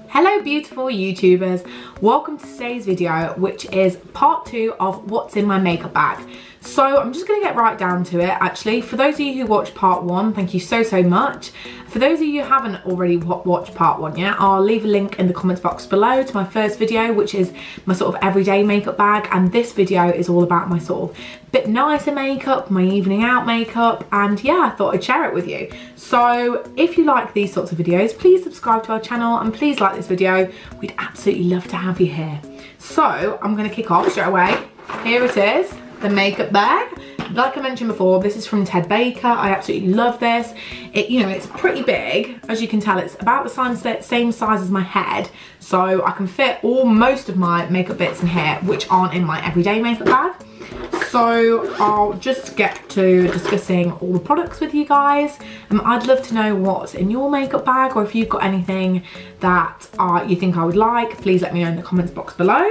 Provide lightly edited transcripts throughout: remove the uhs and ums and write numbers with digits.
Hello beautiful YouTubers, welcome to today's video, which is part 2 of what's in my makeup bag. So I'm just going to get right down to it actually. For those of you who watched part 1, thank you so much. For those of you who haven't already watched part 1 yet, I'll leave a link in the comments box below to my first video, which is my sort of everyday makeup bag, and this video is all about my sort of bit nicer makeup, my evening out makeup, and yeah, I thought I'd share it with you. So if you like these sorts of videos, please subscribe to our channel and please like this video. We'd absolutely love to have you here. So I'm going to kick off straight away. Here it is, the makeup bag. Like I mentioned before, this is from Ted Baker. I absolutely love this. It's pretty big. As you can tell, it's about the same size as my head. So I can fit most of my makeup bits in here, which aren't in my everyday makeup bag. So I'll just get to discussing all the products with you guys. I'd love to know what's in your makeup bag, or if you've got anything that you think I would like, please let me know in the comments box below.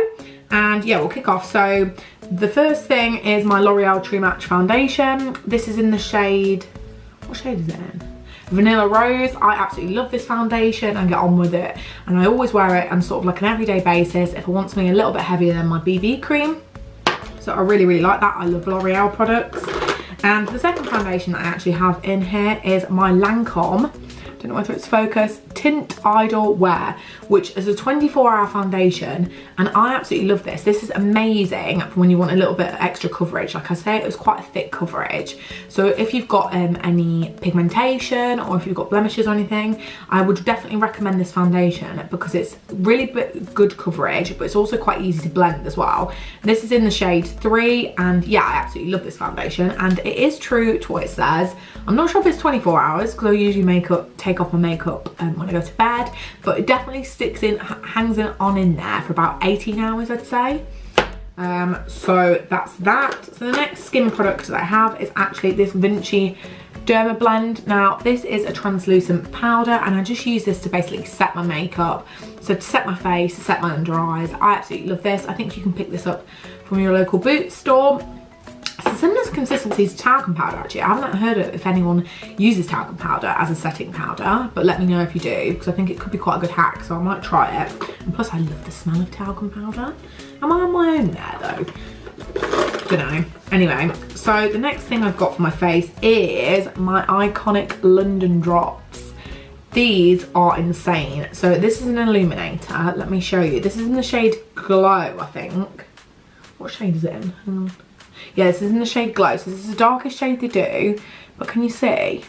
And yeah, we'll kick off. So the first thing is my L'Oreal True Match foundation. This is in the shade, what shade is it in? Vanilla Rose. I absolutely love this foundation and get on with it. And I always wear it on sort of like an everyday basis if I want something a little bit heavier than my BB cream. So I really like that. I love L'Oreal products. And the second foundation that I actually have in here is my Lancome, don't know whether it's focused, Tint Idol Wear, which is a 24-hour foundation, and I absolutely love this. This is amazing for when you want a little bit of extra coverage. Like I say, it was quite a thick coverage. So if you've got any pigmentation, or if you've got blemishes or anything, I would definitely recommend this foundation because it's really good coverage, but it's also quite easy to blend as well. This is in the shade 3, and yeah, I absolutely love this foundation, and it is true to what it says. I'm not sure if it's 24 hours because I usually take off my makeup when I go to bed, but it definitely hangs on in there for about 18 hours, I'd say. So that's that. So the next skin product that I have is actually this Vinci Derma Blend. Now this is a translucent powder, and I just use this to basically set my makeup. So to set my face, to set my under eyes. I absolutely love this. I think you can pick this up from your local Boots store. It's a similar consistency to talcum powder actually. I haven't heard of if anyone uses talcum powder as a setting powder, but let me know if you do, because I think it could be quite a good hack, so I might try it. And plus I love the smell of talcum powder. Am I on my own there though? Don't know. Anyway, so the next thing I've got for my face is my iconic London drops. These are insane. So this is an illuminator. Let me show you. This is in the shade Glow, I think. What shade is it in? Hang on. Yeah, this is in the shade Glow. So this is the darkest shade they do, but can you see?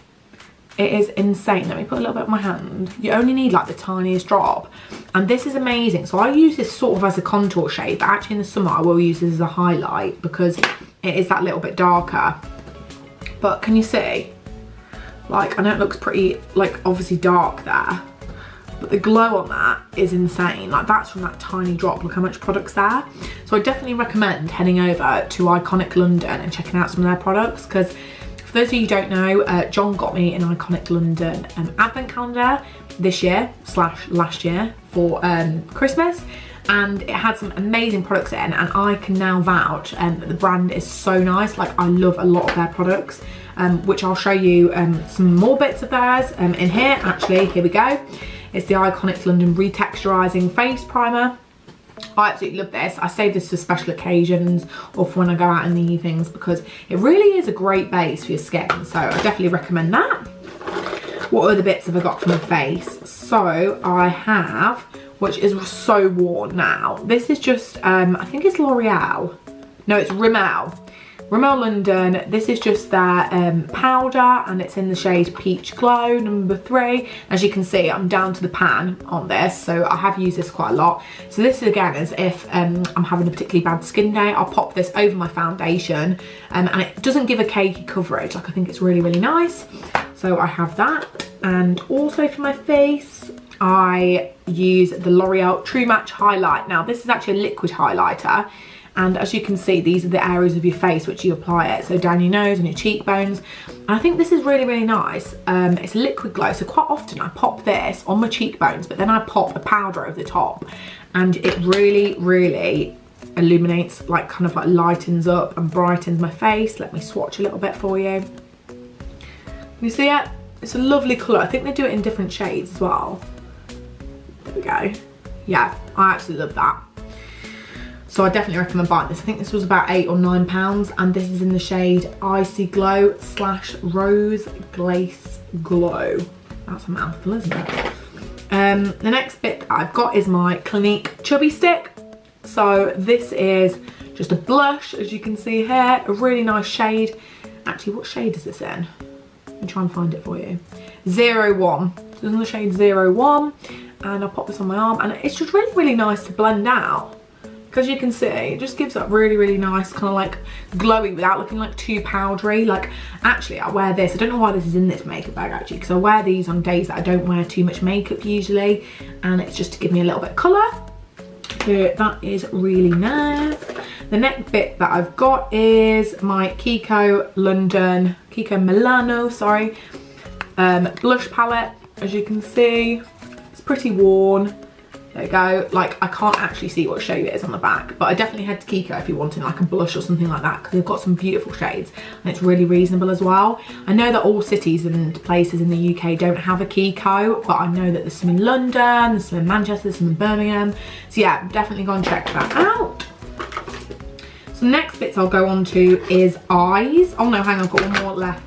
It is insane. Let me put a little bit on my hand. You only need like the tiniest drop, and this is amazing. So I use this sort of as a contour shade, but actually in the summer I will use this as a highlight because it is that little bit darker. But can you see? Like, I know it looks pretty, like, obviously dark there, but the glow on that is insane. Like, that's from that tiny drop. Look how much product's there. So I definitely recommend heading over to Iconic London and checking out some of their products, because for those of you who don't know, John got me an Iconic London advent calendar this year / last year for Christmas, and it had some amazing products in, and I can now vouch that the brand is so nice. Like, I love a lot of their products, which I'll show you some more bits of theirs in here. Actually, here we go. It's the Iconic London Retexturizing Face Primer. I absolutely love this. I save this for special occasions or for when I go out in the evenings, because it really is a great base for your skin. So I definitely recommend that. What other bits have I got for my face? So I have, which is so worn now. This is just, I think it's L'Oreal. No, it's Rimmel. Rimmel London. This is just their powder, and it's in the shade Peach Glow number 3. As you can see, I'm down to the pan on this, so I have used this quite a lot. So this is, again, as if I'm having a particularly bad skin day, I'll pop this over my foundation, and it doesn't give a cakey coverage. Like, I think it's really nice. So I have that. And also for my face, I use the L'Oreal True Match Highlight. Now this is actually a liquid highlighter, and as you can see, these are the areas of your face which you apply it, so down your nose and your cheekbones. And I think this is really nice. It's a liquid glow, so quite often I pop this on my cheekbones, but then I pop a powder over the top, and it really illuminates, like, kind of like lightens up and brightens my face. Let me swatch a little bit for you. You see it? It's a lovely colour. I think they do it in different shades as well. we go. Yeah, I absolutely love that. So I definitely recommend buying this. I think this was about £8 or £9, and this is in the shade Icy Glow / Rose Glace Glow. That's a mouthful, isn't it? The next bit I've got is my Clinique Chubby Stick. So this is just a blush, as you can see here, a really nice shade. Actually, what shade is this in? Let me try and find it for you. 01. This is in the shade 01, and I'll pop this on my arm, and it's just really, really nice to blend out. Because you can see, it just gives that really, really nice kind of like glowing without looking like too powdery. Like, actually, I wear this. I don't know why this is in this makeup bag, actually, because I wear these on days that I don't wear too much makeup usually, and it's just to give me a little bit of colour. So that is really nice. The next bit that I've got is my Kiko Milano, sorry, blush palette. As you can see, it's pretty worn. There you go. Like, I can't actually see what shade it is on the back, but I definitely head to Kiko if you wanted like a blush or something like that, because they've got some beautiful shades and it's really reasonable as well. I know that all cities and places in the UK don't have a Kiko, but I know that there's some in London, there's some in Manchester, there's some in Birmingham. So yeah, definitely go and check that out. So next bits I'll go on to is eyes. Oh no, hang on, I've got one more left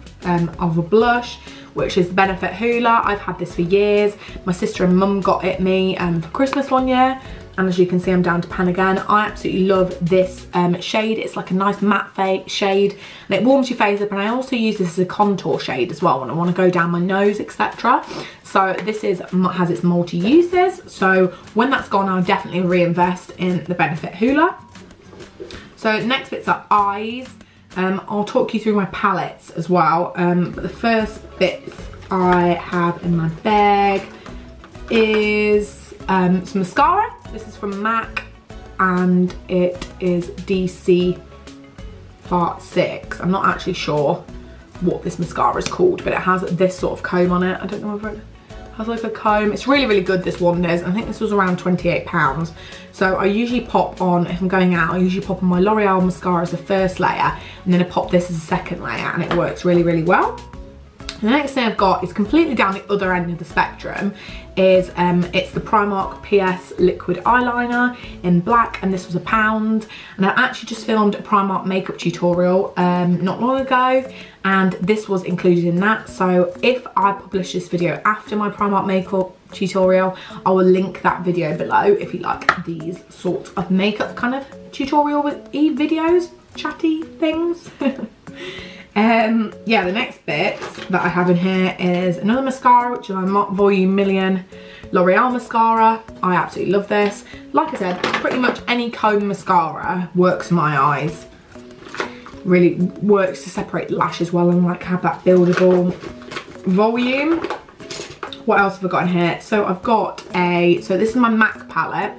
of a blush, which is the Benefit Hoola. I've had this for years. My sister and mum got it me for Christmas one year, and as you can see, I'm down to pan again. I absolutely love this shade. It's like a nice matte shade, and it warms your face up, and I also use this as a contour shade as well when I want to go down my nose, etc. So this has its multi-uses, so when that's gone, I'll definitely reinvest in the Benefit Hoola. So next bits are eyes. I'll talk you through my palettes as well, but the first bits I have in my bag is some mascara. This is from MAC, and it is DC Part 6. I'm not actually sure what this mascara is called, but it has this sort of comb on it. I don't know whether it has like a comb. It's really, really good, this one is. I think this was around £28. So I usually pop on, if I'm going out, I usually pop on my L'Oreal mascara as the first layer, and then I pop this as a second layer, and it works really, really well. The next thing I've got is completely down the other end of the spectrum. It's the Primark PS Liquid Eyeliner in black, and this was £1. And I actually just filmed a Primark makeup tutorial not long ago, and this was included in that. So if I publish this video after my Primark makeup tutorial, I will link that video below if you like these sorts of makeup kind of tutorial with videos, chatty things. Yeah, the next bit that I have in here is another mascara, which is my Volume Million L'Oreal mascara. I absolutely love this. Like I said, pretty much any comb mascara works for my eyes. Really works to separate the lashes well and like have that buildable volume. What else have I got in here? So I've got so this is my MAC palette,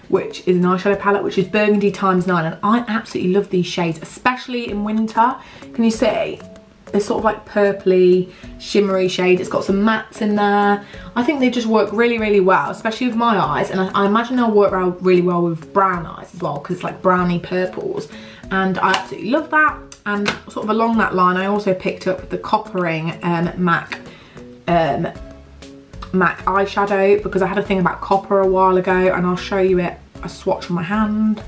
which is an eyeshadow palette, which is Burgundy ×9, and I absolutely love these shades, especially in winter. Can you see? This sort of like purpley, shimmery shade. It's got some mattes in there. I think they just work really, really well, especially with my eyes, and I imagine they'll work really well with brown eyes as well, because it's like browny purples, and I absolutely love that. And sort of along that line, I also picked up the Coppering MAC eyeshadow, because I had a thing about copper a while ago, and I'll show you it, a swatch on my hand.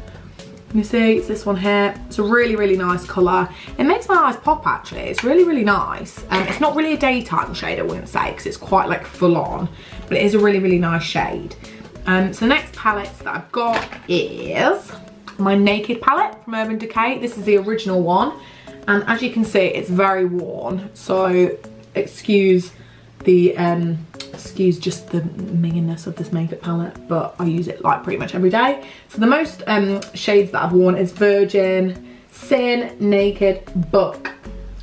You see, it's this one here. It's a really, really nice colour. It makes my eyes pop, actually. It's really, really nice. It's not really a daytime shade, I wouldn't say, because it's quite like full on, but it is a really, really nice shade. So the next palette that I've got is my Naked palette from Urban Decay. This is the original one, and as you can see, it's very worn, so excuse just the meanness of this makeup palette, but I use it like pretty much every day. So the most shades that I've worn is Virgin, Sin, Naked, Book,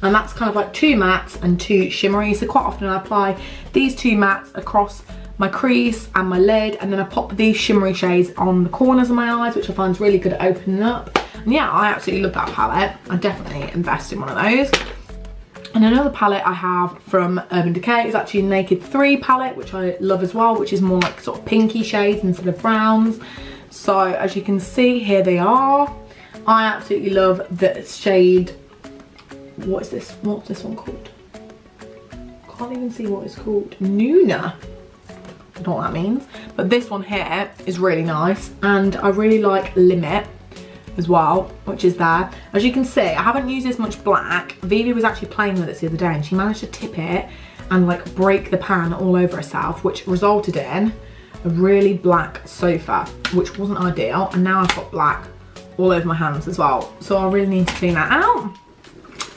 and that's kind of like 2 mattes and 2 shimmery. So quite often I apply these 2 mattes across my crease and my lid, and then I pop these shimmery shades on the corners of my eyes, which I find is really good at opening up. And yeah, I absolutely love that palette. I definitely invest in one of those. And another palette I have from Urban Decay is actually a Naked 3 palette, which I love as well, which is more like sort of pinky shades instead of browns. So as you can see, here they are. I absolutely love the shade, what's this one called? Can't even see what it's called. Nuna. don't know what that means. But this one here is really nice, and I really like Limit as well, which is there. As you can see, I haven't used this much black. Vivi was actually playing with it the other day and she managed to tip it and like break the pan all over herself, which resulted in a really black sofa, which wasn't ideal. And now I've got black all over my hands as well. So I really need to clean that out.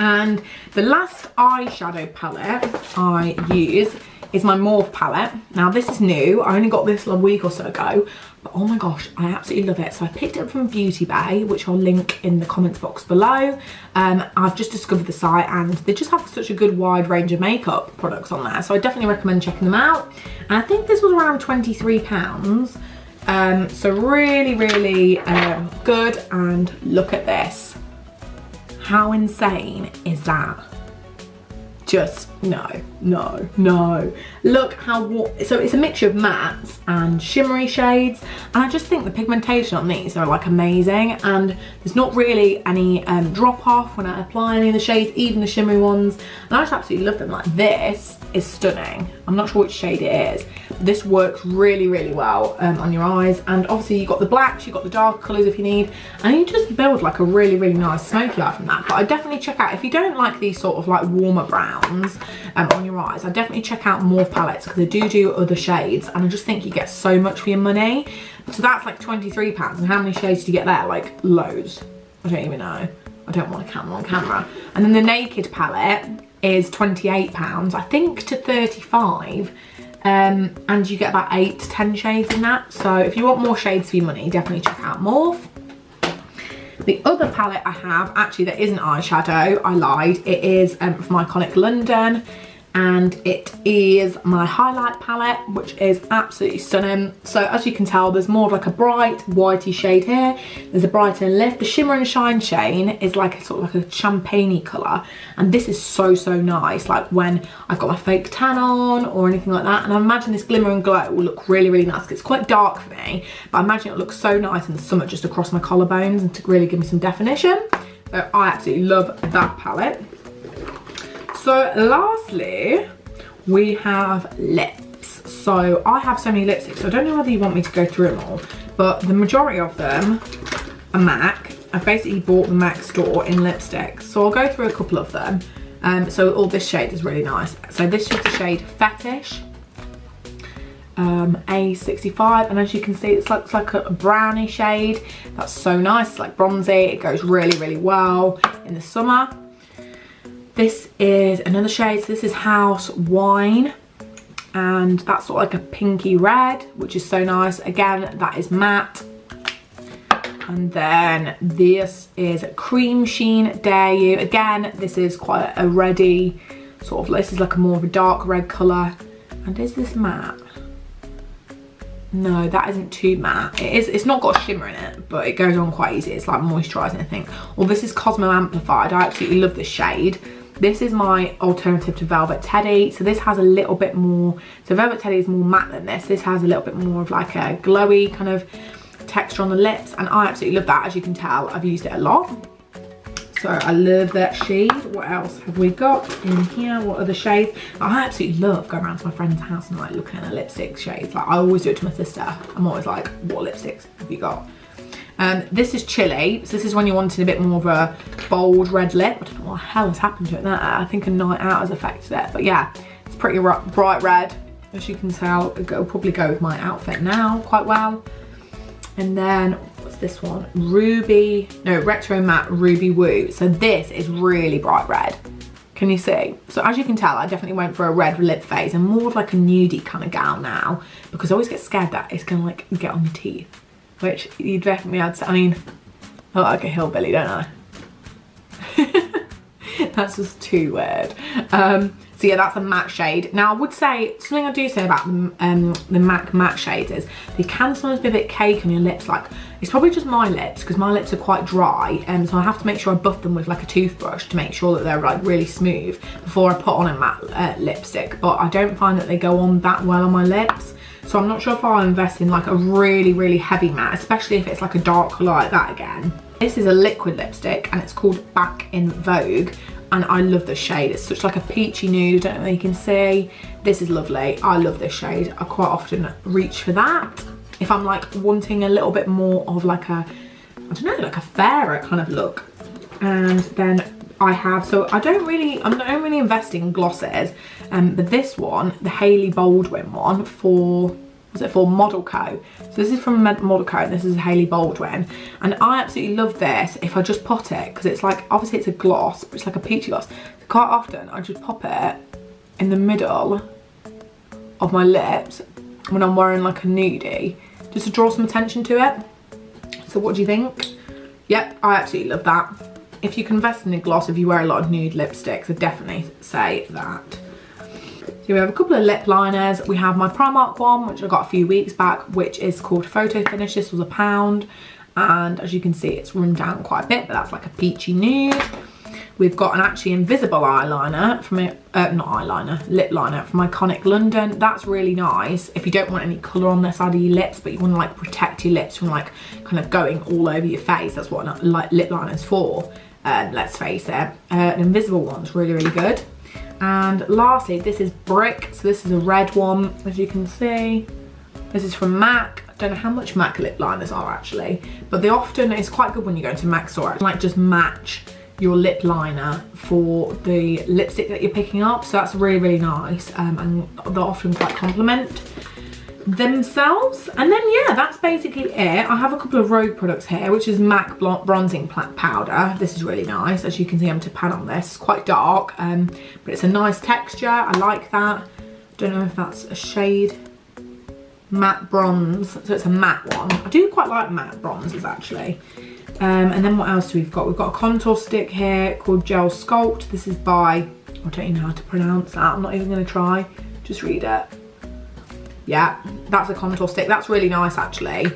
And the last eyeshadow palette I use is my Morphe palette. Now this is new, I only got this a week or so ago, but oh my gosh, I absolutely love it. So I picked it up from Beauty Bay, which I'll link in the comments box below. I've just discovered the site and they just have such a good wide range of makeup products on there. So I definitely recommend checking them out. And I think this was around £23. So really, really good. And look at this. How insane is that? Just no. Look how so it's a mixture of mattes and shimmery shades, and I just think the pigmentation on these are like amazing, and there's not really any drop off when I apply any of the shades, even the shimmery ones, and I just absolutely love them. Like this is stunning. I'm not sure which shade it is. This works really, really well on your eyes, and obviously you've got the blacks, you've got the dark colours if you need, and you just build like a really, really nice smoky eye from that. But I definitely check out, if you don't like these sort of like warmer browns on your eyes, I definitely check out Morphe palettes because they do other shades, and I just think you get so much for your money. So that's like £23, and how many shades do you get there? Like loads. I don't even know. I don't want a camera on camera. And then the Naked palette is £28, I think, to 35, and you get about 8 to 10 shades in that. So if you want more shades for your money, definitely check out Morphe. The other palette I have, actually that isn't eyeshadow, I lied, it is from Iconic London, and it is my highlight palette, which is absolutely stunning. So as you can tell, there's more of like a bright whitey shade here, there's a brighter lift. The Shimmer and Shine shade is like a sort of like a champagne-y colour, and this is so nice, like when I've got my fake tan on or anything like that. And I imagine this Glimmer and Glow will look really, really nice. It's quite dark for me, but I imagine it'll look so nice in the summer just across my collarbones and to really give me some definition. So I absolutely love that palette. So lastly, we have lips. So I have so many lipsticks, so I don't know whether you want me to go through them all, but the majority of them are MAC. I've basically bought the MAC store in lipsticks. So I'll go through a couple of them. So this shade is really nice. So this is the shade Fetish, A65, and as you can see, it's like a brownie shade. That's so nice, it's like bronzy. It goes really, really well in the summer. This is another shade, so this is House Wine, and that's sort of like a pinky red, which is so nice. Again, that is matte. And then this is Cream Sheen Dare You. Again, this is quite a reddy sort of, this is like a more of a dark red colour. And is this matte? No, that isn't too matte. It's not got a shimmer in it, but it goes on quite easy. It's like moisturising, I think. Well, this is Cosmo Amplified. I absolutely love this shade. This is my alternative to Velvet Teddy. So this has a little bit more, so Velvet Teddy is more matte than this. This has a little bit more of like a glowy kind of texture on the lips, and I absolutely love that. As you can tell, I've used it a lot. So I love that shade. What else have we got in here? What other shades? I absolutely love going around to my friend's house and like looking at the lipstick shades. Like I always do it to my sister. I'm always like, what lipsticks have you got? This is Chili. So this is when you're wanting a bit more of a bold red lip. I don't know what the hell has happened to it there. I think a night out has affected it. But yeah, it's pretty bright red. As you can tell, it'll probably go with my outfit now quite well. And then, what's this one? Retro Matte Ruby Woo. So this is really bright red. Can you see? So as you can tell, I definitely went for a red lip phase and more of like a nudie kind of gal now, because I always get scared that it's gonna like get on the teeth, which you definitely had to, I mean, I look like a hillbilly, don't I? That's just too weird. So yeah, that's a matte shade. Now I would say, something I do say about the MAC matte shades is they can sometimes be a bit cake on your lips. Like, it's probably just my lips because my lips are quite dry, and so I have to make sure I buff them with like a toothbrush to make sure that they're like really smooth before I put on a matte lipstick. But I don't find that they go on that well on my lips. So I'm not sure if I'll invest in like a really, really heavy matte, especially if it's like a dark colour like that again. This is a liquid lipstick and it's called Back in Vogue. And I love this shade. It's such like a peachy nude. I don't know if you can see. This is lovely. I love this shade. I quite often reach for that. If I'm like wanting a little bit more of like a, I don't know, like a fairer kind of look. And then I have, so I'm not really investing in glosses. But this one, the Hailey Baldwin one for, was it for Model Co? So this is from Model Co, and this is Hailey Baldwin. And I absolutely love this if I just pot it, because it's like, obviously it's a gloss, but it's like a peachy gloss. So quite often I just pop it in the middle of my lips when I'm wearing like a nudie, just to draw some attention to it. So what do you think? Yep, I absolutely love that. If you can invest in a gloss, if you wear a lot of nude lipsticks, I definitely say that. So we have a couple of lip liners. We have my Primark one, which I got a few weeks back, which is called Photo Finish. This was £1. And as you can see, it's run down quite a bit, but that's like a peachy nude. We've got an actually invisible eyeliner from lip liner from Iconic London. That's really nice if you don't want any colour on the side of your lips, but you want to like protect your lips from like kind of going all over your face. That's what like lip liner's for. Let's face it. An invisible one's really, really good. And lastly, this is Brick. So this is a red one, as you can see. This is from MAC. I don't know how much MAC lip liners are actually, but they often, it's quite good when you go into MAC store, like just match your lip liner for the lipstick that you're picking up. So that's really, really nice. And they're often quite complement themselves. And then yeah, that's basically it. I have a couple of Rogue products here, which is MAC bronzing powder. This is really nice. As you can see, I'm to pan on this. It's quite dark, but it's a nice texture. I like that. Don't know if that's a shade. Matte bronze, so it's a matte one. I do quite like matte bronzes actually. And then what else do we've got? We've got a contour stick here called Gel Sculpt. This is by, I don't even know how to pronounce that. I'm not even going to try. Just read it. Yeah, that's a contour stick. That's really nice actually.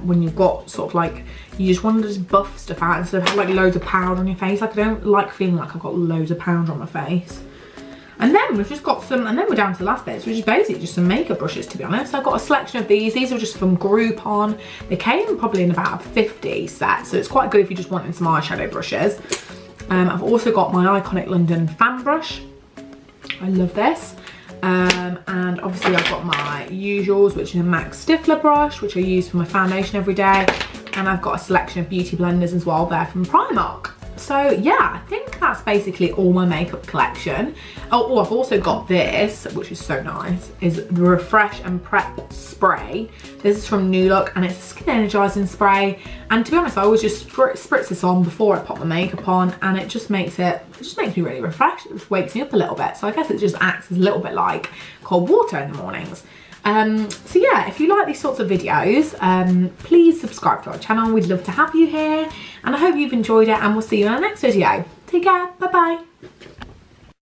When you've got sort of like, you just want to just buff stuff out instead of have like loads of powder on your face. Like I don't like feeling like I've got loads of powder on my face. And then we've just got some, and then we're down to the last bits, which is basically just some makeup brushes, to be honest. I've got a selection of these. These are just from Groupon. They came probably in about 50 sets, so it's quite good if you just wanted some eyeshadow brushes. I've also got my Iconic London fan brush. I love this. And obviously I've got my usuals, which is a MAC Stifler brush, which I use for my foundation every day. And I've got a selection of beauty blenders as well there from Primark. So yeah, I think that's basically all my makeup collection. Oh, I've also got this, which is so nice, is the Refresh and Prep Spray. This is from New Look and it's a skin energizing spray. And to be honest, I always just spritz this on before I pop my makeup on, and it just makes me really refreshed. It just wakes me up a little bit. So I guess it just acts as a little bit like cold water in the mornings. So yeah, if you like these sorts of videos, please subscribe to our channel. We'd love to have you here, and I hope you've enjoyed it, and we'll see you in our next video. Take care, bye bye.